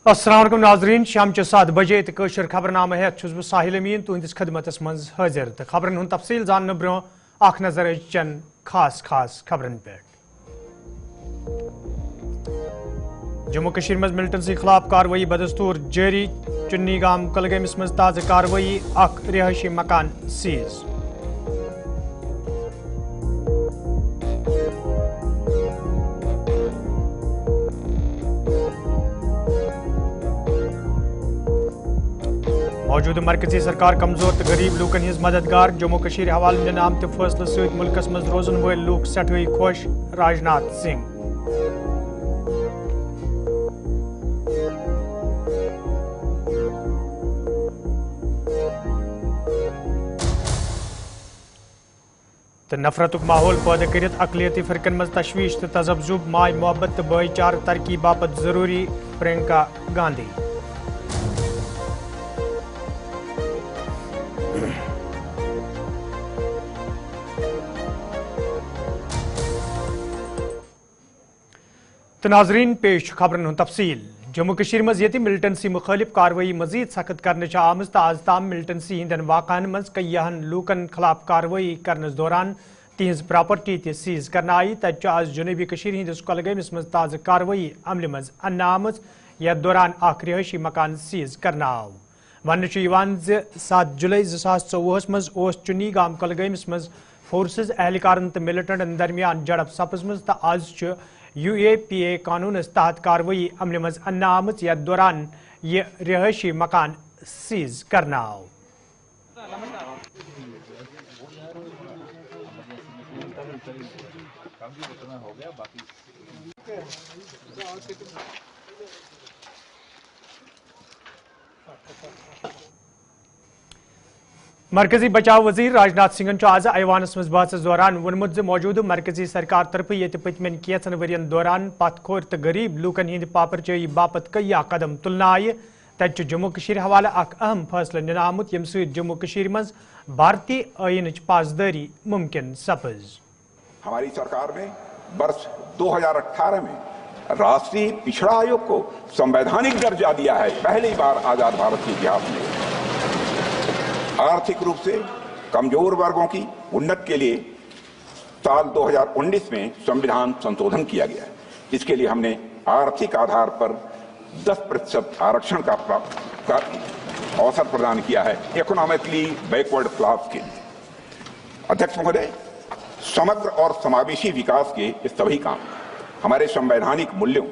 अस्सलाम वालेकुम नाज़रीन शाम 7 बजे तो कशर खबरनामा है बह साहिल अमीन तुहंदिस खदमतस मज हाजिर तो खबरन हुंद तफसील जानने ब्रो अख नजर चंद खास खबरन पे। जम्मू कश्मीर मज मिलिटेंसी खिलाफ कार्रवाई बदस्तूर जारी चुन्नी गाम कलगमिस मज ताज़ा कार्रवाई अख रिहायशी मकान सीज। मौजूद मरकजी सरकार कमजोर तो गरीब लूकन हिज मददगार जम्मू कश्मीर हवाले दिन आमत फैसले सहित मुल्कस मज रोजन वाले लूक सठई खुश राजनाथ सिंह। तो नफरतुक माहौल पैदा कर अकलियती फिरकन मज तशवीश तो तजब्जुब माय मोहब्बत तो भाईचार तरक्की बापत जरूरी प्रियंका गांधी। तो नाजरीन पेश खबरन तफसील। जम्मू कश्मीर मज ये मिलिटेंसी मुखालिफ कार्रवाई मजीद सख्त करने आमज तो आज ताम मिलिटेंसी हंदन वाक़ान मज कईहन लूकन खिलाफ कार्रवाई करने दौरान तिहज प्रॉपर्टी ते सीज करना आई तत आज जनूबी कश्मीर हंदिस कुलगामिस मज ताज़ा कार्रवाई अमल मज अन्न आमज यथ दौरान अख रिहायशी मकान सीज करना आव। वन 7 जुलाई 2024 मज चुन्नी गाम कुलगामिस मज फोर्सेस एहलकारन तो मिलिटेंटन दरमियान झड़प सपजमज तो आज UAPA कानून तहत कार्रवाई अमल मज अन्न आमज यथ दौरान ये रिहायशी मकान सीज करना आव। मरकजी बचाव वजीर राजनाथ सिंह आज ऐवानस मज बहस दौरान वोनमुत मौजूद मरकजी सरकार तरफ ये पतमन कैचन वरियन दौरान पतखोर तो गरीब लूकन हिंद पापरचाई बापत कईया कदम तुलना आय तत जम्मू कश्मीर हवाले अख अहम फैसला निन आमुत यम सहित जम्मू कश्मीर मज भारतीय आईन पासदारी मुमकिन सपज। हमारी सरकार ने वर्ष 2018 में राष्ट्रीय पिछड़ा आयोग को संवैधानिक दर्जा दिया है। पहली बार आजाद भारत के इतिहास में आर्थिक रूप से कमजोर वर्गों की उन्नति के लिए साल 2019 में संविधान संशोधन किया गया है। इसके लिए हमने आर्थिक आधार पर 10% आरक्षण का अवसर प्रदान किया है इकोनॉमिकली बैकवर्ड क्लास के लिए। अध्यक्ष महोदय, समग्र और समावेशी विकास के ये सभी काम हमारे संवैधानिक मूल्यों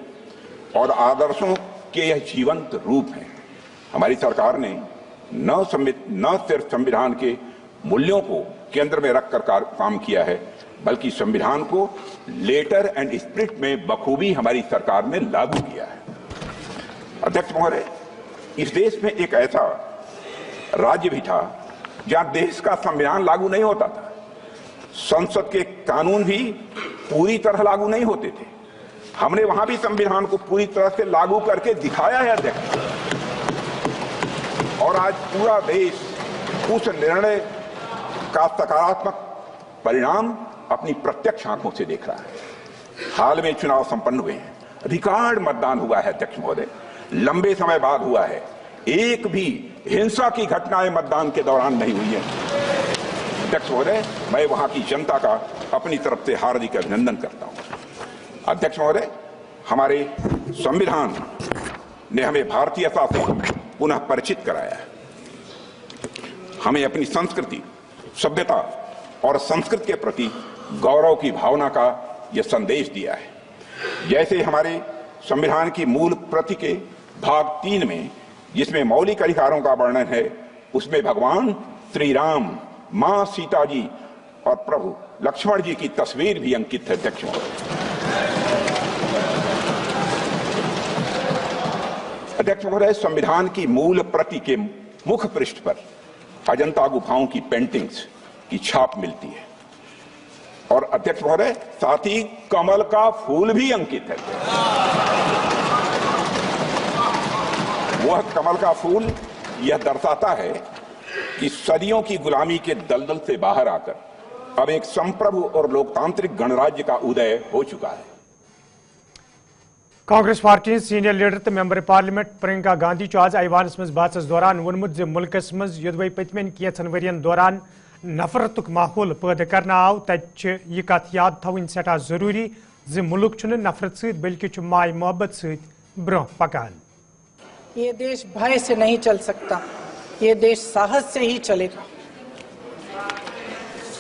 और आदर्शों के यह जीवंत रूप हैं। हमारी सरकार ने न सिर्फ संविधान के मूल्यों को केंद्र में रखकर काम किया है बल्कि संविधान को लेटर एंड स्पिरिट में बखूबी हमारी सरकार ने लागू किया है। अध्यक्ष महोदय, इस देश में एक ऐसा राज्य भी था जहां देश का संविधान लागू नहीं होता था, संसद के कानून भी पूरी तरह लागू नहीं होते थे। हमने वहां भी संविधान को पूरी तरह से लागू करके दिखाया है अध्यक्ष, और आज पूरा देश उस निर्णय का सकारात्मक परिणाम अपनी प्रत्यक्ष आंखों से देख रहा है। हाल में चुनाव संपन्न हुए हैं, रिकॉर्ड मतदान हुआ है अध्यक्ष महोदय, लंबे समय बाद हुआ है। एक भी हिंसा की घटनाएं मतदान के दौरान नहीं हुई है। अध्यक्ष महोदय, मैं वहां की जनता का अपनी तरफ से हार्दिक अभिनंदन करता हूं। अध्यक्ष महोदय, हमारे संविधान ने हमें भारतीयता से पुनः परिचित कराया है। हमें अपनी संस्कृति, सभ्यता और संस्कृति के प्रति गौरव की भावना का यह संदेश दिया है। जैसे हमारे संविधान की मूल प्रति के भाग 3 में जिसमें मौलिक अधिकारों का वर्णन है, उसमें भगवान श्री राम, मां सीता जी और प्रभु लक्ष्मण जी की तस्वीर भी अंकित है। अध्यक्ष महोदय, संविधान की मूल प्रति के मुख्य पृष्ठ पर अजंता गुफाओं की पेंटिंग्स की छाप मिलती है और अध्यक्ष महोदय, साथ ही कमल का फूल भी अंकित है। वह कमल का फूल यह दर्शाता है कि सदियों की गुलामी के दलदल से बाहर आकर अब एक संप्रभु और लोकतांत्रिक गणराज्य का उदय हो चुका है। कांग्रेस पार्टी सीनियर लीडर तो मेंबर पार्लियामेंट प्रियंका गांधी आज ऐवानस मज बातस दौरान वोनमुत मुल्कस मज युदवई पतमन कैंचन वरियन दौरान नफरतुक माहौल पैदा करना आव तत यह कत याद थवन सठा जरूरी ज मुल्क नफरत सत बल्कि माय मोहब्बत सत ब्रोह पकान। ये देश भय से नहीं चल सकता, ये देश साहस से ही चलेगा।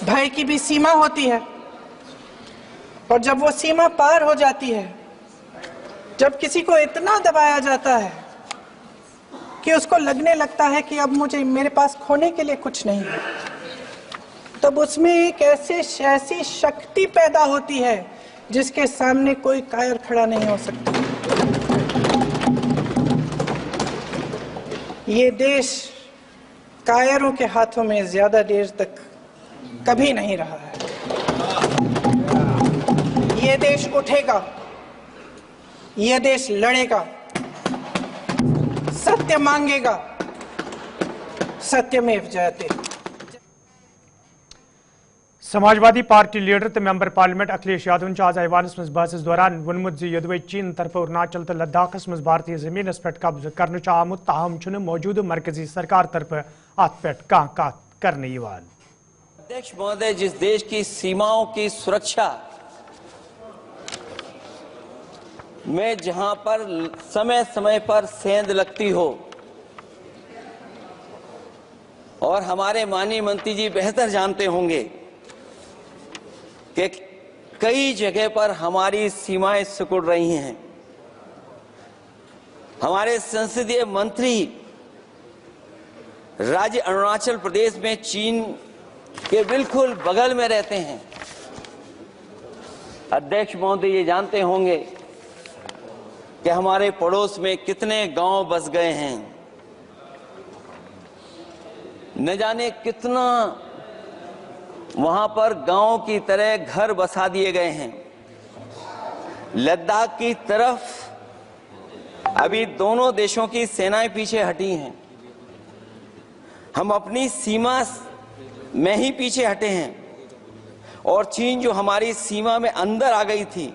भय की भी सीमा होती है और जब वो सीमा पार हो जाती है, जब किसी को इतना दबाया जाता है कि उसको लगने लगता है कि अब मुझे मेरे पास खोने के लिए कुछ नहीं है, तब उसमें एक ऐसी शक्ति पैदा होती है जिसके सामने कोई कायर खड़ा नहीं हो सकता। ये देश कायरों के हाथों में ज्यादा देर तक कभी नहीं रहा है। ये देश उठेगा, ये देश लड़ेगा, सत्य मांगेगा, सत्यमेव जयते। समाजवादी पार्टी लीडर तो मेंबर पार्लियामेंट अखिलेश यादव आज ऐवानस मज बहस दौरान वोनमुत युदवई चीन तरफ अरुणाचल तो लद्दाखस मज भारतीय जमीनस पे कब्ज कर आमुत, ताहम मौजूद मरकजी सरकार तरफ अत पे कत करने। अध्यक्ष महोदय, जिस देश की सीमाओं की सुरक्षा में जहां पर समय समय पर सेंध लगती हो, और हमारे माननीय मंत्री जी बेहतर जानते होंगे कि कई जगह पर हमारी सीमाएं सिकुड़ रही हैं। हमारे संसदीय मंत्री राज्य अरुणाचल प्रदेश में चीन के बिल्कुल बगल में रहते हैं। अध्यक्ष महोदय ये जानते होंगे कि हमारे पड़ोस में कितने गांव बस गए हैं, न जाने कितना वहां पर गांव की तरह घर बसा दिए गए हैं। लद्दाख की तरफ अभी दोनों देशों की सेनाएं पीछे हटी हैं, हम अपनी सीमा में ही पीछे हटे हैं, और चीन जो हमारी सीमा में अंदर आ गई थी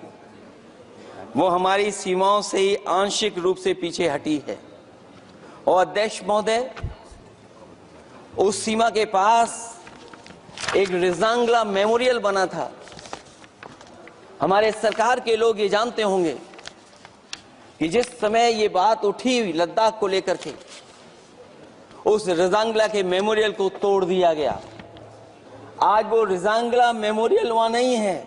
वो हमारी सीमाओं से ही आंशिक रूप से पीछे हटी है। और अध्यक्ष महोदय, उस सीमा के पास एक रिजांगला मेमोरियल बना था। हमारे सरकार के लोग ये जानते होंगे कि जिस समय ये बात उठी लद्दाख को लेकर के, उस रिजांगला के मेमोरियल को तोड़ दिया गया। आज वो रिजांगला मेमोरियल वहां नहीं है,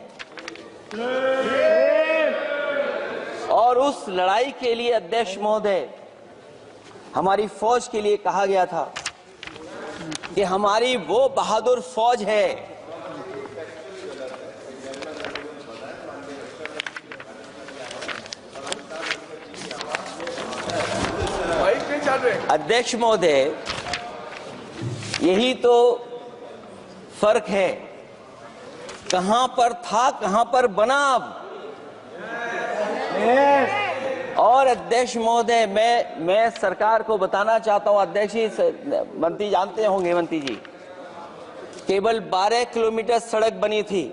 और उस लड़ाई के लिए अध्यक्ष महोदय हमारी फौज के लिए कहा गया था कि हमारी वो बहादुर फौज है अध्यक्ष महोदय, यही तो फर्क है, कहां पर था कहां पर बना अब। और अध्यक्ष महोदय, मैं सरकार को बताना चाहता हूं, अध्यक्ष जी मंत्री जानते होंगे, मंत्री जी केवल 12 किलोमीटर सड़क बनी थी,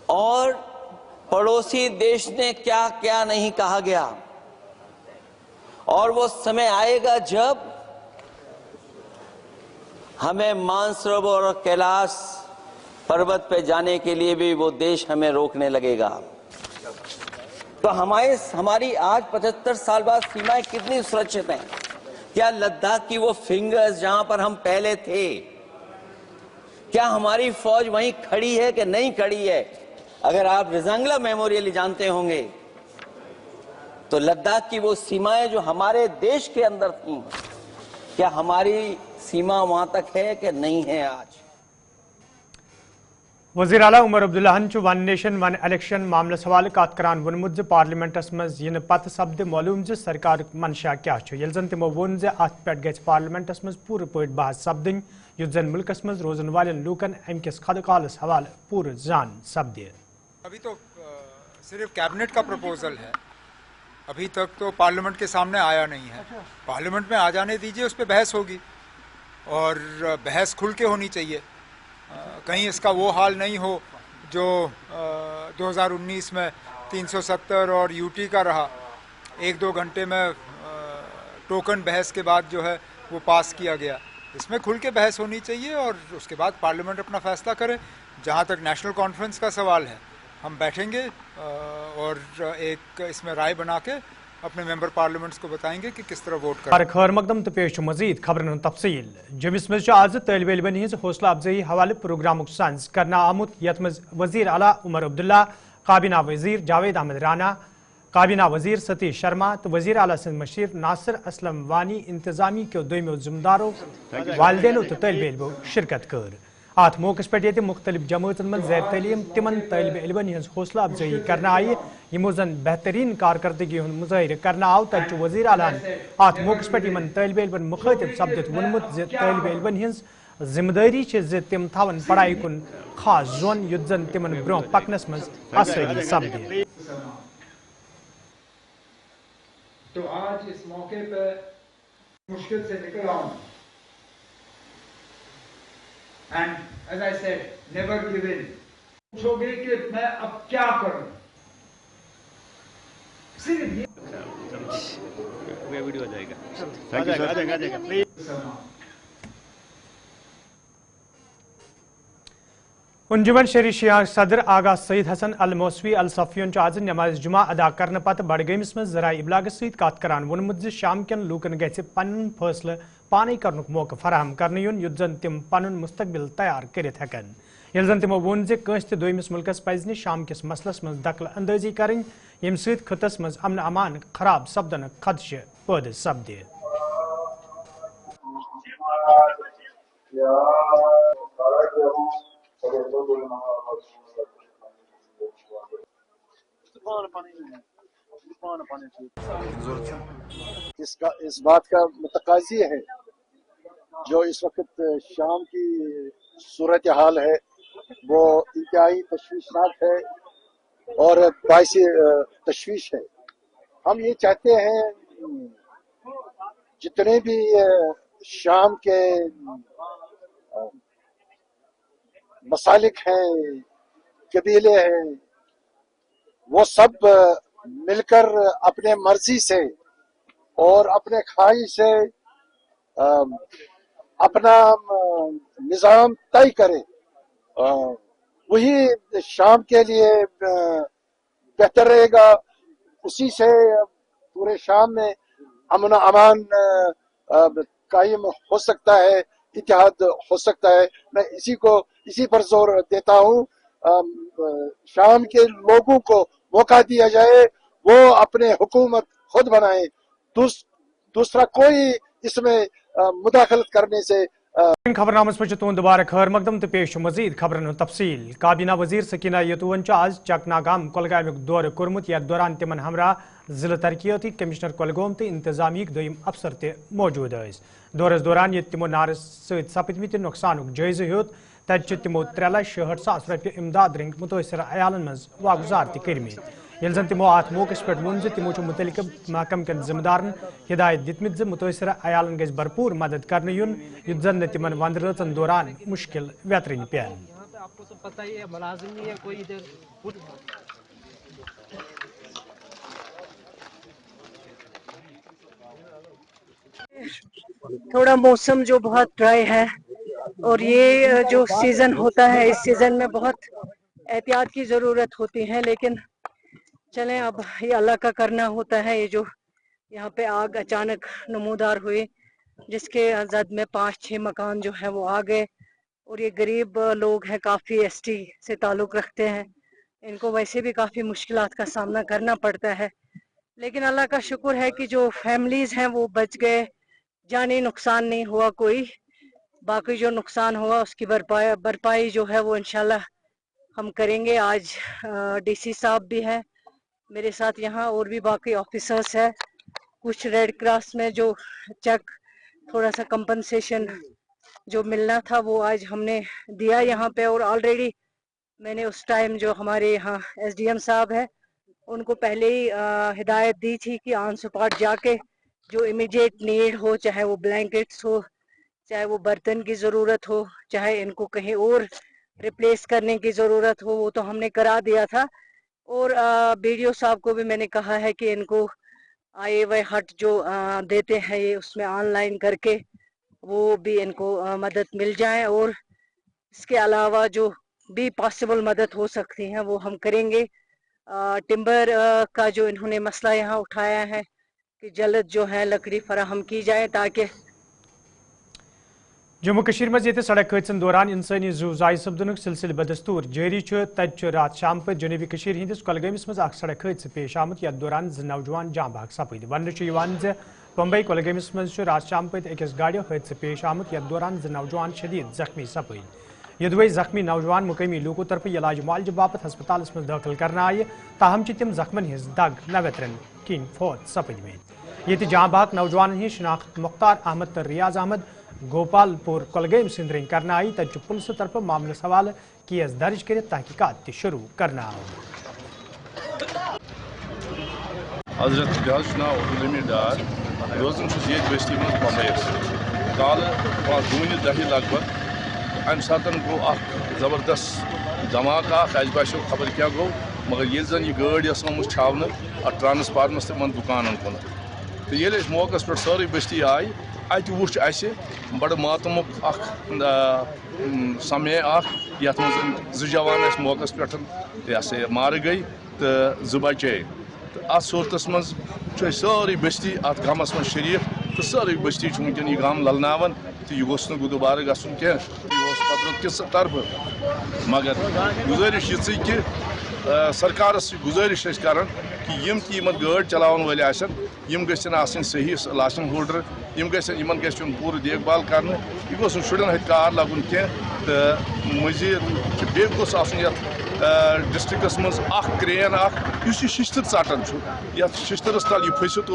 और पड़ोसी देश ने क्या क्या नहीं कहा गया। और वो समय आएगा जब हमें मानसरोवर और कैलाश पर्वत पे जाने के लिए भी वो देश हमें रोकने लगेगा। तो हमारी आज 75 साल बाद सीमाएं कितनी सुरक्षित हैं। क्या लद्दाख की वो फिंगर्स जहां पर हम पहले थे, क्या हमारी फौज वहीं खड़ी है कि नहीं खड़ी है? अगर आप रिजांगला मेमोरियल जानते होंगे तो लद्दाख की वो सीमाएं जो हमारे देश के अंदर थी, क्या हमारी सीमा वहां तक है कि नहीं है आज? वज़ीर आला Omar Abdullah one nation one election मामले हवाले कत करान वोनमुत पार्लियामेंटस मज इन पत सपद मालूम सरकार मंशा क्या येल जन तमो वोन अत पे गि पार्लियामेंटस मज पूर पे बहस सपदन युत जन मुल्कस मज रोजन वालेन लूकन अमकिस खदकालस हवाले पूर जान सपदे। अभी तो सिर्फ कैबिनेट का प्रपोजल है, अभी तक तो पार्लियामेंट के सामने आया नहीं है। पार्लियामेंट में आ जाने दीजिए, उस पर बहस होगी, और बहस खुल के होनी चाहिए। कहीं इसका वो हाल नहीं हो जो 2019 में 370 और यूटी का रहा, 1-2 घंटे में टोकन बहस के बाद जो है वो पास किया गया। इसमें खुल के बहस होनी चाहिए और उसके बाद पार्लियामेंट अपना फैसला करे। जहाँ तक नेशनल कॉन्फ्रेंस का सवाल है, हम बैठेंगे और एक इसमें राय बना के अपने मेंबर पार्लियामेंट्स को बताएंगे कि किस तरह वोट करें। खैर मकदम तो पेश मजीद खबरन तफसील जमिस मज आज तलब इलमन हिज हौसला अफजाई हवाले प्रोग्राम साज करना आमुत यथ मज वजीर आला उमर अब्दुल्ला, काबीना वजीर जावेद अहमद राना, काबीना वजीर सतीश शर्मा तो वजीर आला सिंध मशीर नासिर असलम वानी इंतजामी के दोमो जिम्मेदारों वालदेनो तो तलब इलमो शिरकत कर। आत मौके पे मुख्तलिफ जमातन में ज़ैर तलीम तिमन तलब इलमन हिज हौसला अफजाई करना आई यमो जन बेहतरीन कारकर्दगी हुन मुजाहिर करना आव तक वजीर आलान आत मौके पे तलब इलमन मुखातिब सपदित वोनमुत तलब इलमन हिज जिम्मेदारी तिम थवन पढ़ाई कुन खास जोन युद्ध जन तिमन ब्रोह पकनस मज आसानी सपदे। तो आज इस मौके पर मुश्किल से निकल आऊं and as I said never give in. पूछोगे कि मैं अब क्या करूं, सिर्फ ये वीडियो आ जाएगा। Thank you sir. आ जाएगा। अंजुमन शहरी शिया सदर आगा सईद हसन अल मौसवी अल सफियन आज नमाज जुमा अदा करने पत बड़गमिस में जराए इबलाग सत कत करान वोनमुत शाम कन लूकन गि पन फैसले पाने करनुक मौका फराहम करने युन युद्ध जन तिम पनुन मुस्तकबिल तैयार करित हेकन। यल जन तिमो वोन जे कंस ते दोयमिस मुल्कस पज न शाम किस मसलस मज दखल अंदाजी करन यम सत खतस मज अमन अमान खराब सपदन खदशे पैद सपदे। इस बात का मुतकाजी है जो इस वक्त शाम की सूरत हाल है वो इंतहाई तशवीशनाक है और बाइस तशवीश है। हम ये चाहते हैं जितने भी शाम के मसालिक हैं, कबीले हैं, वो सब मिलकर अपने मर्जी से और अपने ख्वाहिश से अपना निज़ाम तय करें। वही शाम के लिए बेहतर रहेगा। उसी से पूरे शाम में अमन अमान कायम हो सकता है, इत्तेहाद हो सकता है। मैं इसी पर जोर देता हूँ। शाम के लोगों को मौका दिया जाए, वो अपने हुकूमत खुद बनाए, दूसरा कोई इसमें मुदाखलत करने से खबरनामस पे तुम दोबारा खैर मकदम तो पेश मजीद खबरन तफसील काबीना वजीर सकीना यतुवन आज चकनागाम कोलगाम दौर कोर्मुत यथ दौरान तिमन हमरा जिला तरक्याती कमिश्नर कोलगोम तो इंतजामी दोयम अफसर ते मौजूद दौरस दौरान ये तिमो नार सपदमित नुकसान जायजा हेत तत तिमो 3,60,000 रुपये इमदाद रंग मुतसर अयालन मज वागुजार कर्मित यल जन तिमो अत मौके पे वोन तिमो मुतलिक महकम कन जिम्मेदारन हिदायत दितमित मुतसर अयालन गज भरपूर मदद करने युन युद्ध जन तिमन वंद रचन दौरान मुश्किल व्यतरन पेन। आपको तो पता ही है, मुलाजिम नहीं है कोई इधर। थोड़ा मौसम जो बहुत ड्राई है और ये जो सीजन होता है इस सीजन में बहुत एहतियात की ज़रूरत होती है, लेकिन चलें अब ये अल्लाह का करना होता है। ये जो यहाँ पे आग अचानक नमूदार हुई जिसके जद में 5-6 मकान जो है वो आ गए और ये गरीब लोग हैं, काफ़ी एसटी से ताल्लुक़ रखते हैं, इनको वैसे भी काफ़ी मुश्किलात का सामना करना पड़ता है। लेकिन अल्लाह का शुक्र है कि जो फैमिलीज़ हैं वो बच गए, जानी नुकसान नहीं हुआ कोई। बाकी जो नुकसान हुआ उसकी भरपाई जो है वो इंशाल्लाह हम करेंगे। आज डीसी साहब भी है मेरे साथ यहाँ और भी बाकी ऑफिसर्स है। कुछ रेड क्रॉस में जो चेक थोड़ा सा कंपनसेशन जो मिलना था वो आज हमने दिया यहाँ पे, और ऑलरेडी मैंने उस टाइम जो हमारे यहाँ एसडीएम साहब है उनको पहले ही हिदायत दी थी कि ऑन स्पॉट जाके जो इमीडिएट नीड हो, चाहे वो ब्लैंकेट्स हो, चाहे वो बर्तन की ज़रूरत हो, चाहे इनको कहीं और रिप्लेस करने की ज़रूरत हो, वो तो हमने करा दिया था। और BDO साहब को भी मैंने कहा है कि इनको IAY हट जो देते हैं ये उसमें ऑनलाइन करके वो भी इनको मदद मिल जाए, और इसके अलावा जो भी पॉसिबल मदद हो सकती है वो हम करेंगे। टिम्बर का जो इन्होंने मसला यहाँ उठाया है कि जल्द जो है लकड़ी फराहम की जाए ताकि जम्मू कश्मीर मज ये सड़क हादसन दौरान इंसानी जू जाय सपदन सिलसिल बदस्तूर जारी तत रात शाम पर जनूबी कश्मीर हंदिस कुलगामिस मज सड़क हादसा पेश आमुत यथ दौरान ज नौजवान जाँ बहक सपद वन बम्बई कुलगामिस मज रात शाम पर अकिस गाड़ि हादसा पेश आमुत यथ दौरान ज नौजवान शदीद जख्मी सपद यदुवै जख्मी नौजवान मुकामी लोगों तरफ इलाज मुआलज बाबत हस्पताल मज दाखिल करना आये, ताहम तिम जख्मन हिज दग नवेतरन किन फौत सपद ये जाँ बहक नौजवान हिंद शनाख्त मुख्तार अहमद तो रियाज अहमद गोपालपुर कुलगाम सिंदरिंग करना आई तक पुलिस तरफ मामले हवाले केस दर्ज कर तहकीकात शुरू करना हजरत नामी डार रोजान बस्ती मज बम्बईस काल 10 लगभग अम सात गो जबरदस्त धमाका अस बासो खबर क्या गो, मगर ये जन यह गाड़ी छावन अ ट्रांसफार्मस तक दुकान कुन तो ये मौका पे सारी बस्ती आई अत वुच बड़ मातमुक समय ये मज जवान मौका पे मार गई तो बचे तो अत सूरत मज सारी बस्ती अत गमस मज शरीक तो सारी बस्ती वनकन यह गम ललनावन तो यह गोस दोबारा गसन क्या कदरत किस तरफ, मगर गुजारिश ये कि सरकारस गुजारिश कर कि यम गाड़ी चलावन वाले यम गसन सही लाइसेंस होल्डर यम गसन पूरा देखभाल कर यह गोस शुरन हथ कार लगन कह तो मजीद बे गोस डिस्ट्रिक्टस मज क्रेन उस शिश्तर चाटान ये शिश्तरस तल यह फसित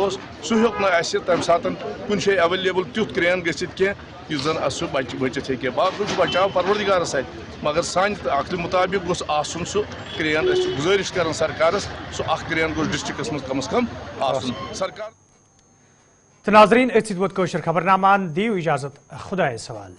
सह हेक न तम सात कुन शे अवेलेबल तुथ क्रेन गसित कह यह जन सह बचित हे बाकी बचाव परवरदिगारस मगर सान अक्ल मुताबिक गोस आसन सह क्रेन गुजारिश कर सरकारस सह क्रेन गोस डिस्ट्रिक्टस मज कम आसन सरकार। तो नाजरीन वोत खबरनामान दियो इजाजत खुदा सवाल।